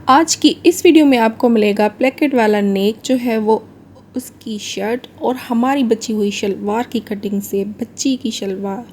आज की इस वीडियो में आपको मिलेगा प्लेकेट वाला नेक जो है वो उसकी शर्ट और हमारी बची हुई शलवार की कटिंग से बच्ची की शलवार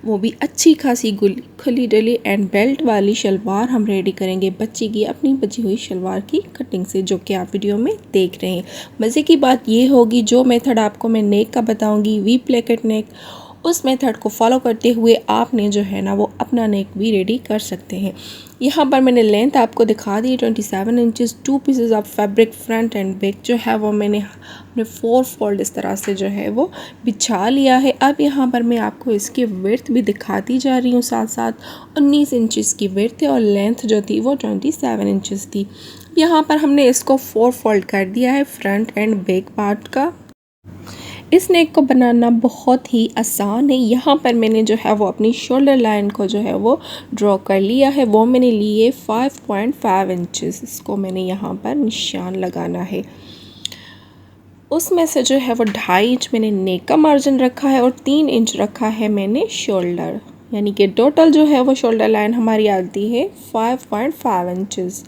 वो भी अच्छी खासी खुली डली एंड बेल्ट वाली शलवार हम रेडी करेंगे बच्ची की अपनी बची हुई शलवार की कटिंग से, जो कि आप वीडियो में देख रहे हैं। मज़े की बात ये होगी, जो मेथड आपको मैं नेक का बताऊंगी वी प्लेकेट नेक, उस मेथड को फॉलो करते हुए आपने जो है ना वो अपना नेक भी रेडी कर सकते हैं। यहाँ पर मैंने लेंथ आपको दिखा दी 27 inches. 2 pieces of fabric front end back जो है वो मैंने अपने 4 फोल्ड इस तरह से जो है वो बिछा लिया है। अब यहाँ पर मैं आपको इसकी विड्थ भी दिखाती जा रही हूँ, साथ साथ 19 इंचज़ की विड्थ है और लेंथ जो थी वो 27 इंचज़ थी। यहाँ पर हमने इसको 4 फोल्ड कर दिया है फ्रंट एंड बैक पार्ट का। इस नेक को बनाना बहुत ही आसान है। यहाँ पर मैंने जो है वो अपनी शोल्डर लाइन को जो है वो ड्रॉ कर लिया है। वो मैंने लिए 5.5 इंचज़। इसको मैंने यहाँ पर निशान लगाना है। उसमें से जो है वो 2.5 इंच मैंने नेक का मार्जिन रखा है और 3 इंच रखा है मैंने शोल्डर, यानी कि टोटल जो है वो शोल्डर लाइन हमारी आती है 5.5 इंचज़।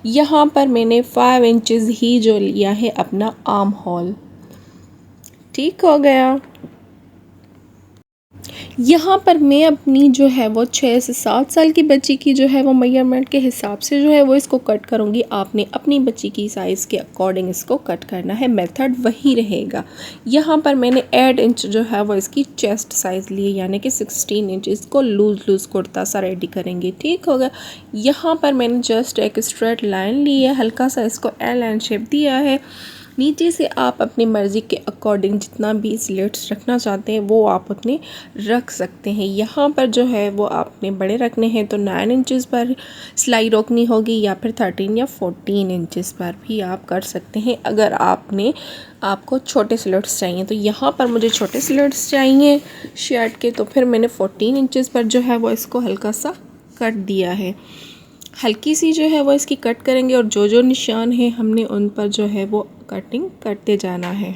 यहाँ पर मैंने 5 इंचज़ ही जो लिया है अपना आर्म होल। ठीक हो गया। यहाँ पर मैं अपनी जो है वो 6 से 7 साल की बच्ची की जो है वो मेजरमेंट के हिसाब से जो है वो इसको कट करूँगी। आपने अपनी बच्ची की साइज़ के अकॉर्डिंग इसको कट करना है, मेथड वही रहेगा। यहाँ पर मैंने 8 इंच जो है वो इसकी चेस्ट साइज़ ली, यानी कि 16 इंच। इसको लूज़ कुर्ता सा रेडी करेंगे। ठीक हो गया। यहाँ पर मैंने जस्ट एक स्ट्रेट लाइन ली है, हल्का सा इसको एल एंड शेप दिया है। नीचे से आप अपनी मर्ज़ी के अकॉर्डिंग जितना भी स्लिट्स रखना चाहते हैं वो आप अपने रख सकते हैं। यहाँ पर जो है वो आपने बड़े रखने हैं तो 9 इंचज़ पर सिलाई रोकनी होगी, या फिर 13 या 14 इंचज़ पर भी आप कर सकते हैं। अगर आपको छोटे स्लिट्स चाहिए तो यहाँ पर मुझे छोटे स्लिट्स चाहिए शर्ट के, तो फिर मैंने 14 इंचज़ पर जो है वो इसको हल्का सा कट दिया है। हल्की सी जो है वो इसकी कट करेंगे और जो जो निशान है हमने उन पर जो है वो कटिंग करते जाना है।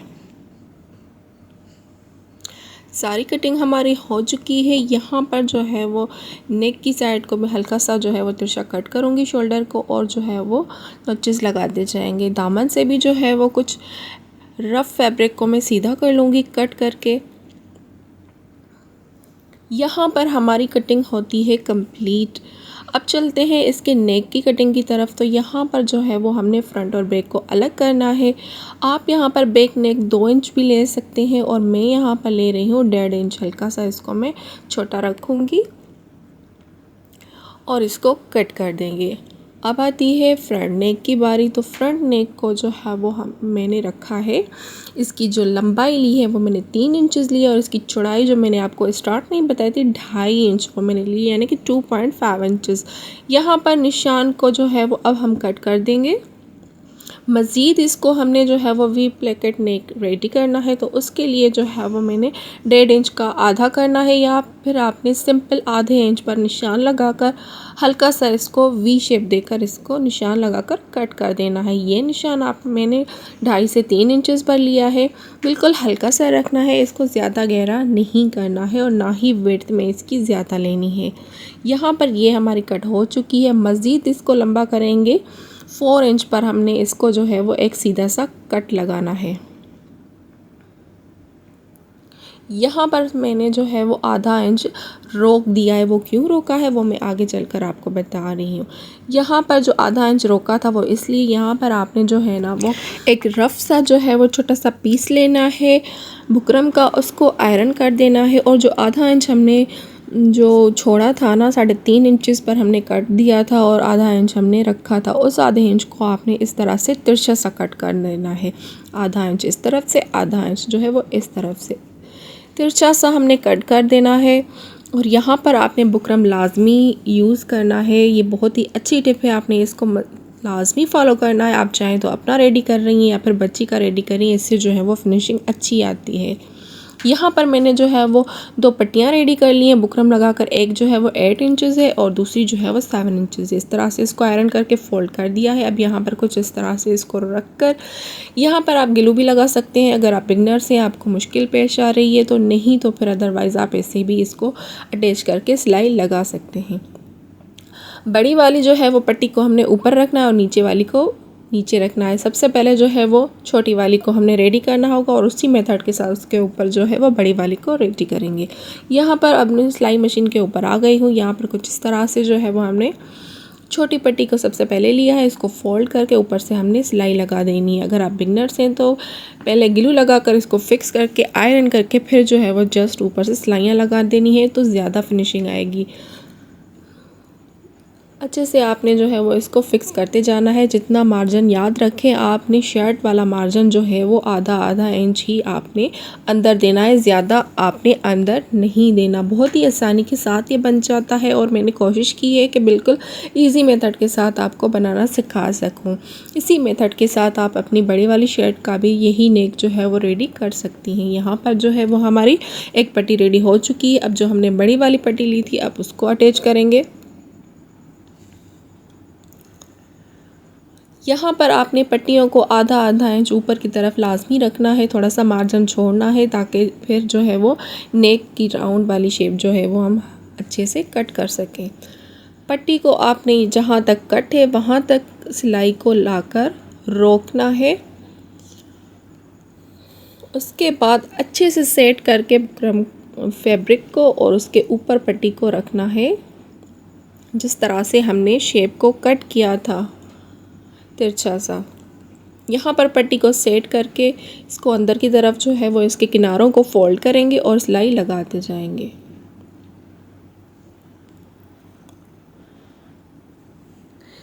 सारी कटिंग हमारी हो चुकी है। यहाँ पर जो है वो नेक की साइड को मैं हल्का सा जो है वो तिरछा कट करूँगी शोल्डर को, और जो है वो नॉचेस लगाते जाएंगे। दामन से भी जो है वो कुछ रफ़ फैब्रिक को मैं सीधा कर लूँगी कट करके। यहाँ पर हमारी कटिंग होती है कंप्लीट। अब चलते हैं इसके नेक की कटिंग की तरफ। तो यहाँ पर जो है वो हमने फ्रंट और बैक को अलग करना है। आप यहाँ पर बैक नेक 2 इंच भी ले सकते हैं और मैं यहाँ पर ले रही हूँ 1.5 इंच। हल्का सा इसको मैं छोटा रखूँगी और इसको कट कर देंगे। अब आती है फ्रंट नेक की बारी। तो फ्रंट नेक को जो है वो मैंने रखा है, इसकी जो लंबाई ली है वो मैंने 3 इंचज़ ली है और इसकी चौड़ाई जो मैंने आपको स्टार्ट में बताई थी 2.5 इंच वो मैंने ली, यानी कि 2.5 इंचज़। यहाँ पर निशान को जो है वो अब हम कट कर देंगे। मज़ीद इसको हमने जो है वो वी प्लेकेट नेक रेडी करना है, तो उसके लिए जो है वो मैंने 1.5 इंच का आधा करना है, या फिर आपने सिंपल आधे इंच पर निशान लगाकर हल्का सा इसको वी शेप देकर इसको निशान लगाकर कट कर देना है। ये निशान मैंने 2.5 से 3 इंचज़ पर लिया है। बिल्कुल हल्का सा रखना है, इसको ज़्यादा गहरा नहीं करना है और ना ही विड्थ में इसकी ज़्यादा लेनी है। यहाँ पर ये हमारी कट हो चुकी है। मज़ीद इसको लंबा करेंगे। 4 इंच पर हमने इसको जो है वो एक सीधा सा कट लगाना है। यहाँ पर मैंने जो है वो आधा इंच रोक दिया है। वो क्यों रोका है वो मैं आगे चलकर आपको बता रही हूँ। यहाँ पर जो आधा इंच रोका था वो इसलिए, यहाँ पर आपने जो है ना वो एक रफ़ सा जो है वो छोटा सा पीस लेना है बुकरम का, उसको आयरन कर देना है। और जो आधा इंच हमने जो छोड़ा था ना 3.5 इंचज़ पर हमने कट दिया था और आधा इंच हमने रखा था, उस आधे इंच को आपने इस तरह से तिरछा सा कट कर देना है। आधा इंच इस तरफ से, आधा इंच जो है वो इस तरफ से तिरछा सा हमने कट कर देना है। और यहाँ पर आपने बुकरम लाजमी यूज़ करना है। ये बहुत ही अच्छी टिप है, आपने इसको लाजमी फ़ॉलो करना है। आप चाहें तो अपना रेडी कर रही हैं या फिर बच्ची का रेडी कर रही हैं, इससे जो है वो फिनिशिंग अच्छी आती है। यहाँ पर मैंने जो है वो 2 पट्टियाँ रेडी कर ली हैं बुकरम लगाकर। एक जो है वो 8 इंचज़ है और दूसरी जो है वो 7 इंचज़ है। इस तरह से इसको आयरन करके फ़ोल्ड कर दिया है। अब यहाँ पर कुछ इस तरह से इसको रख कर यहाँ पर आप ग्लू भी लगा सकते हैं अगर आप बिगनर से आपको मुश्किल पेश आ रही है तो, नहीं तो फिर अदरवाइज़ आप ऐसे भी इसको अटैच करके सिलाई लगा सकते हैं। बड़ी वाली जो है वो पट्टी को हमने ऊपर रखना है और नीचे वाली को नीचे रखना है। सबसे पहले जो है वो छोटी वाली को हमने रेडी करना होगा और उसी मेथड के साथ उसके ऊपर जो है वो बड़ी वाली को रेडी करेंगे। यहाँ पर अब मैं सिलाई मशीन के ऊपर आ गई हूँ। यहाँ पर कुछ इस तरह से जो है वो हमने छोटी पट्टी को सबसे पहले लिया है, इसको फोल्ड करके ऊपर से हमने सिलाई लगा देनी है। अगर आप बिगनर्स हैं तो पहले ग्लू लगाकर इसको फिक्स करके आयरन करके फिर जो है वो जस्ट ऊपर से सिलाइयाँ लगा देनी है, तो ज़्यादा फिनिशिंग आएगी। अच्छे से आपने जो है वो इसको फिक्स करते जाना है। जितना मार्जिन याद रखें, आपने शर्ट वाला मार्जिन जो है वो आधा इंच ही आपने अंदर देना है, ज़्यादा आपने अंदर नहीं देना। बहुत ही आसानी के साथ ये बन जाता है और मैंने कोशिश की है कि बिल्कुल इजी मेथड के साथ आपको बनाना सिखा सकूं। इसी मेथड के साथ आप अपनी बड़ी वाली शर्ट का भी यही नेक जो है वो रेडी कर सकती हैं। यहाँ पर जो है वो हमारी एक पट्टी रेडी हो चुकी है। अब जो हमने बड़ी वाली पट्टी ली थी अब उसको अटैच करेंगे। यहाँ पर आपने पट्टियों को आधा इंच ऊपर की तरफ लाजमी रखना है, थोड़ा सा मार्जिन छोड़ना है ताकि फिर जो है वो नेक की राउंड वाली शेप जो है वो हम अच्छे से कट कर सकें। पट्टी को आपने जहाँ तक कट है वहाँ तक सिलाई को लाकर रोकना है। उसके बाद अच्छे से सेट करके फैब्रिक को और उसके ऊपर पट्टी को रखना है, जिस तरह से हमने शेप को कट किया था तिरछा सा। यहाँ पर पट्टी को सेट करके इसको अंदर की तरफ जो है वो इसके किनारों को फोल्ड करेंगे और सिलाई लगाते जाएंगे।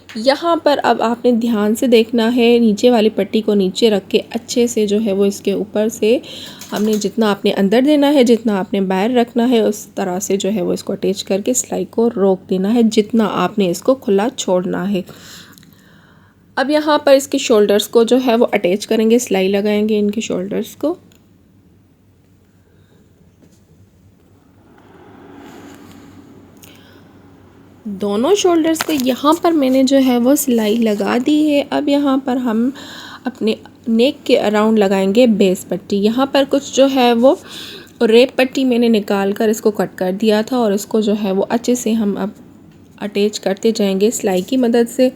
यहाँ पर अब आपने ध्यान से देखना है, नीचे वाली पट्टी को नीचे रख के अच्छे से जो है वो इसके ऊपर से हमने जितना आपने अंदर देना है, जितना आपने बाहर रखना है, उस तरह से जो है वो इसको अटैच करके सिलाई को रोक देना है, जितना आपने इसको खुला छोड़ना है। अब यहाँ पर इसके शोल्डर्स को जो है वो अटैच करेंगे, सिलाई लगाएंगे इनके शोल्डर्स को। दोनों शोल्डर्स को यहाँ पर मैंने जो है वो सिलाई लगा दी है। अब यहाँ पर हम अपने नेक के अराउंड लगाएंगे बेस पट्टी। यहाँ पर कुछ जो है वो रेप पट्टी मैंने निकाल कर इसको कट कर दिया था और इसको जो है वो अच्छे से हम अब अटैच करते जाएंगे सिलाई की मदद से।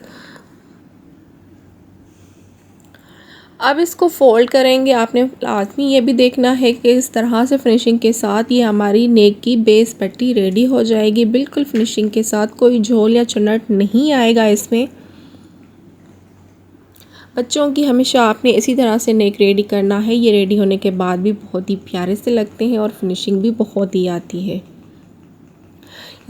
अब इसको फोल्ड करेंगे। आपने लाजमी ये भी देखना है कि इस तरह से फिनिशिंग के साथ ये हमारी नेक की बेस पट्टी रेडी हो जाएगी, बिल्कुल फिनिशिंग के साथ, कोई झोल या चुन्नट नहीं आएगा इसमें। बच्चों की हमेशा आपने इसी तरह से नेक रेडी करना है। ये रेडी होने के बाद भी बहुत ही प्यारे से लगते हैं और फिनिशिंग भी बहुत ही आती है।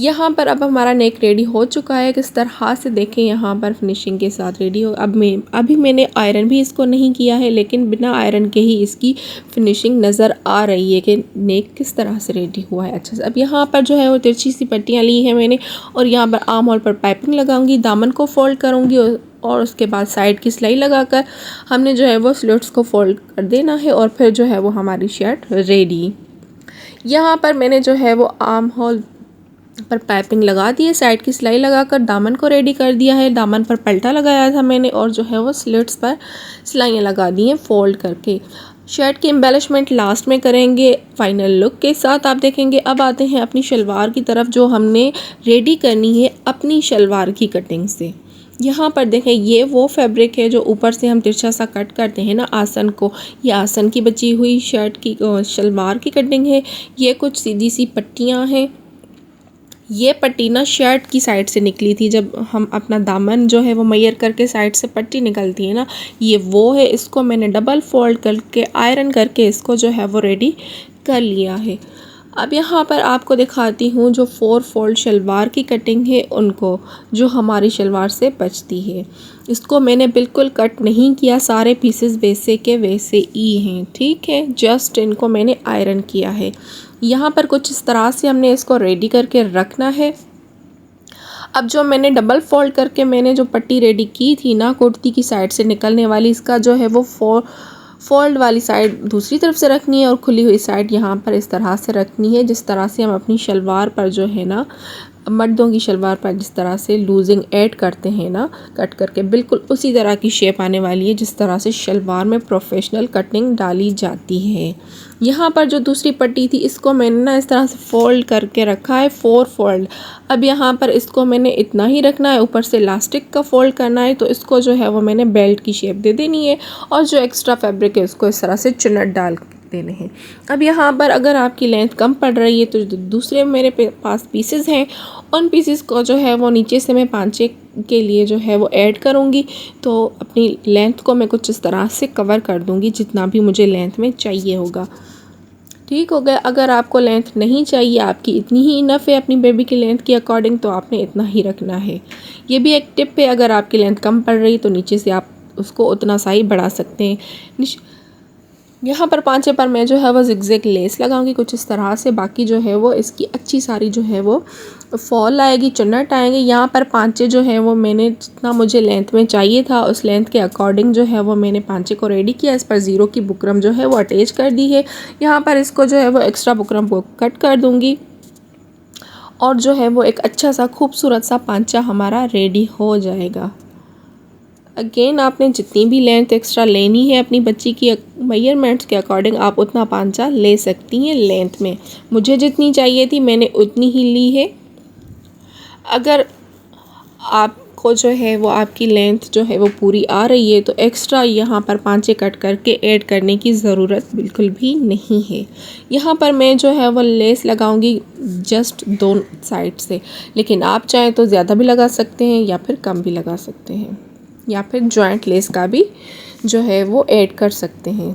यहाँ पर अब हमारा नेक रेडी हो चुका है। किस तरह से देखें यहाँ पर फिनिशिंग के साथ रेडी हो। अभी मैंने आयरन भी इसको नहीं किया है, लेकिन बिना आयरन के ही इसकी फिनिशिंग नज़र आ रही है कि नेक किस तरह से रेडी हुआ है अच्छा से। अब यहाँ पर जो है वो तिरछी सी पट्टियाँ ली हैं मैंने और यहाँ पर आर्म होल पर पाइपिंग लगाऊंगी, दामन को फोल्ड करूँगी और उसके बाद साइड की सिलाई लगाकर हमने जो है वो स्लिट्स को फोल्ड कर देना है और फिर जो है वो हमारी शर्ट रेडी। यहाँ पर मैंने जो है वो आर्म होल पर पाइपिंग लगा दी है, साइड की सिलाई लगाकर दामन को रेडी कर दिया है। दामन पर पल्टा लगाया था मैंने और जो है वो स्लिट्स पर सिलाइयाँ लगा दी हैं फोल्ड करके। शर्ट की एम्बेलिशमेंट लास्ट में करेंगे फाइनल लुक के साथ, आप देखेंगे। अब आते हैं अपनी शलवार की तरफ, जो हमने रेडी करनी है अपनी शलवार की कटिंग से। यहाँ पर देखें ये वो फैब्रिक है जो ऊपर से हम तिरछा सा कट करते हैं ना आसन को, ये आसन की बची हुई शर्ट की शलवार की कटिंग है। ये कुछ सीधी सी पट्टियाँ हैं। ये पट्टी ना शर्ट की साइड से निकली थी, जब हम अपना दामन जो है वो मैयर करके साइड से पट्टी निकलती है ना, ये वो है। इसको मैंने डबल फोल्ड करके आयरन करके इसको जो है वो रेडी कर लिया है। अब यहाँ पर आपको दिखाती हूँ जो 4 फोल्ड शलवार की कटिंग है उनको, जो हमारी शलवार से बचती है। इसको मैंने बिल्कुल कट नहीं किया, सारे पीसेस वैसे के वैसे ही हैं, ठीक है। जस्ट इनको मैंने आयरन किया है। यहाँ पर कुछ इस तरह से हमने इसको रेडी करके रखना है। अब जो मैंने डबल फोल्ड करके मैंने जो पट्टी रेडी की थी ना कुर्ती की साइड से निकलने वाली, इसका जो है वो फोल्ड वाली साइड दूसरी तरफ से रखनी है और खुली हुई साइड यहाँ पर इस तरह से रखनी है, जिस तरह से हम अपनी शलवार पर जो है ना मर्दों की शलवार पर जिस तरह से लूजिंग ऐड करते हैं ना कट करके, बिल्कुल उसी तरह की शेप आने वाली है जिस तरह से शलवार में प्रोफेशनल कटिंग डाली जाती है। यहाँ पर जो दूसरी पट्टी थी इसको मैंने ना इस तरह से फोल्ड करके रखा है, 4 फोल्ड। अब यहाँ पर इसको मैंने इतना ही रखना है, ऊपर से इलास्टिक का फोल्ड करना है, तो इसको जो है वो मैंने बेल्ट की शेप दे देनी है और जो एक्स्ट्रा फैब्रिक है उसको इस तरह से चुन्नट डाल देने हैं। अब यहाँ पर अगर आपकी लेंथ कम पड़ रही है तो जो दूसरे मेरे पास पीसेस हैं उन पीसेस को जो है वो नीचे से मैं पांचे के लिए जो है वो ऐड करूँगी। तो अपनी लेंथ को मैं कुछ इस तरह से कवर कर दूँगी जितना भी मुझे लेंथ में चाहिए होगा। ठीक हो गया। अगर आपको लेंथ नहीं चाहिए, आपकी इतनी ही इनफ है अपनी बेबी की लेंथ के अकॉर्डिंग, तो आपने इतना ही रखना है। ये भी एक टिप है, अगर आपकी लेंथ कम पड़ रही तो नीचे से आप उसको उतना सा ही बढ़ा सकते हैं। यहाँ पर पांचे पर मैं जो है वो जिगजैग लेस लगाऊंगी कुछ इस तरह से, बाकी जो है वो इसकी अच्छी सारी जो है वो फॉल आएगी, चुन्नट आएंगे। यहाँ पर पांचे जो है वो मैंने जितना मुझे लेंथ में चाहिए था उस लेंथ के अकॉर्डिंग जो है वो मैंने पांचे को रेडी किया। इस पर ज़ीरो की बुकरम जो है वो अटैच कर दी है। यहाँ पर इसको जो है वो एक्स्ट्रा बुकरम को कट कर दूँगी और जो है वो एक अच्छा सा खूबसूरत सा पांचा हमारा रेडी हो जाएगा। अगेन आपने जितनी भी लेंथ एक्स्ट्रा लेनी है अपनी बच्ची की मेजरमेंट्स के अकॉर्डिंग आप उतना पांचा ले सकती हैं लेंथ में। मुझे जितनी चाहिए थी मैंने उतनी ही ली है। अगर आपको जो है वो आपकी लेंथ जो है वो पूरी आ रही है तो एक्स्ट्रा यहाँ पर पांचे कट करके ऐड करने की ज़रूरत बिल्कुल भी नहीं है। यहाँ पर मैं जो है वो लेस लगाऊंगी जस्ट दोनों साइड से, लेकिन आप चाहें तो ज़्यादा भी लगा सकते हैं या फिर कम भी लगा सकते हैं, या फिर जॉइंट लेस का भी जो है वो ऐड कर सकते हैं।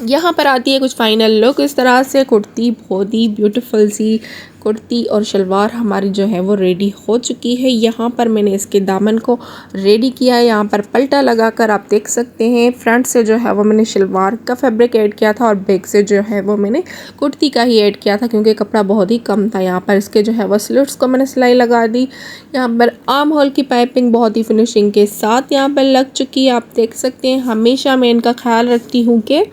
यहाँ पर आती है कुछ फाइनल लुक इस तरह से। कुर्ती बहुत ही ब्यूटीफुल सी कुर्ती और शलवार हमारी जो है वो रेडी हो चुकी है। यहाँ पर मैंने इसके दामन को रेडी किया है, यहाँ पर पल्टा लगाकर आप देख सकते हैं। फ्रंट से जो है वो मैंने शलवार का फैब्रिक ऐड किया था और बैक से जो है वो मैंने कुर्ती का ही ऐड किया था क्योंकि कपड़ा बहुत ही कम था। यहाँ पर इसके जो है वो स्लिट्स को मैंने सिलाई लगा दी। यहाँ पर आर्म होल की पाइपिंग बहुत ही फिनिशिंग के साथ यहाँ पर लग चुकी है, आप देख सकते हैं। हमेशा मैं इनका ख्याल रखती हूँ कि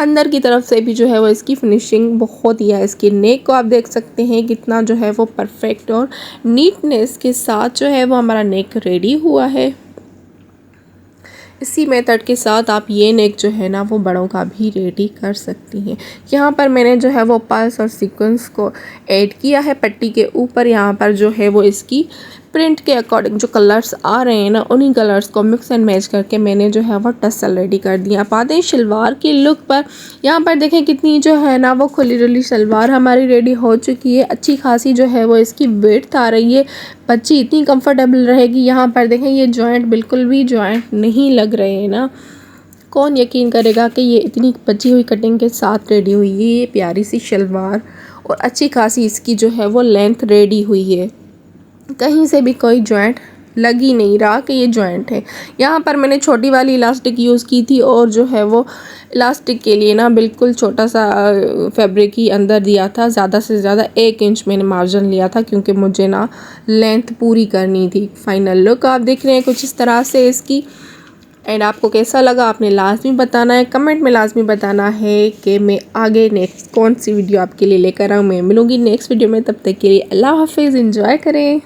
अंदर की तरफ से भी जो है वो इसकी फिनिशिंग बहुत ही है। इसकी नेक को आप देख सकते हैं कितना जो है वो परफेक्ट और नीटनेस के साथ जो है वो हमारा नेक रेडी हुआ है। इसी मेथड के साथ आप ये नेक जो है ना वो बड़ों का भी रेडी कर सकती हैं। यहाँ पर मैंने जो है वो पर्ल्स और सीक्वेंस को ऐड किया है पट्टी के ऊपर। यहाँ पर जो है वो इसकी प्रिंट के अकॉर्डिंग जो कलर्स आ रहे हैं ना उन्हीं कलर्स को मिक्स एंड मैच करके मैंने जो है वो टसल रेडी कर दिया। आप आते हैं शलवार की लुक पर। यहाँ पर देखें कितनी जो है ना वो खुली डुली शलवार हमारी रेडी हो चुकी है। अच्छी खासी जो है वो इसकी विड्थ आ रही है, बच्ची इतनी कंफर्टेबल रहेगी। यहाँ पर देखें ये जॉइंट बिल्कुल भी जॉइंट नहीं लग रहे हैं ना। कौन यकीन करेगा कि ये इतनी बची हुई कटिंग के साथ रेडी हुई है ये प्यारी सी शलवार, और अच्छी खासी इसकी जो है वो लेंथ रेडी हुई है। कहीं से भी कोई जॉइंट लग ही नहीं रहा कि ये जॉइंट है। यहाँ पर मैंने छोटी वाली इलास्टिक यूज़ की थी और जो है वो इलास्टिक के लिए ना बिल्कुल छोटा सा फैब्रिक ही अंदर दिया था। ज़्यादा से ज़्यादा 1 इंच मैंने मार्जिन लिया था क्योंकि मुझे ना लेंथ पूरी करनी थी। फाइनल लुक आप देख रहे हैं कुछ इस तरह से इसकी। एंड आपको कैसा लगा आपने लाजमी बताना है, कमेंट में लाजमी बताना है कि मैं आगे नेक्स्ट कौन सी वीडियो आपके लिए लेकर आऊँ। मैं मिलूँगी नेक्स्ट वीडियो में, तब तक के लिए अल्लाह हाफिज़, एंजॉय करें।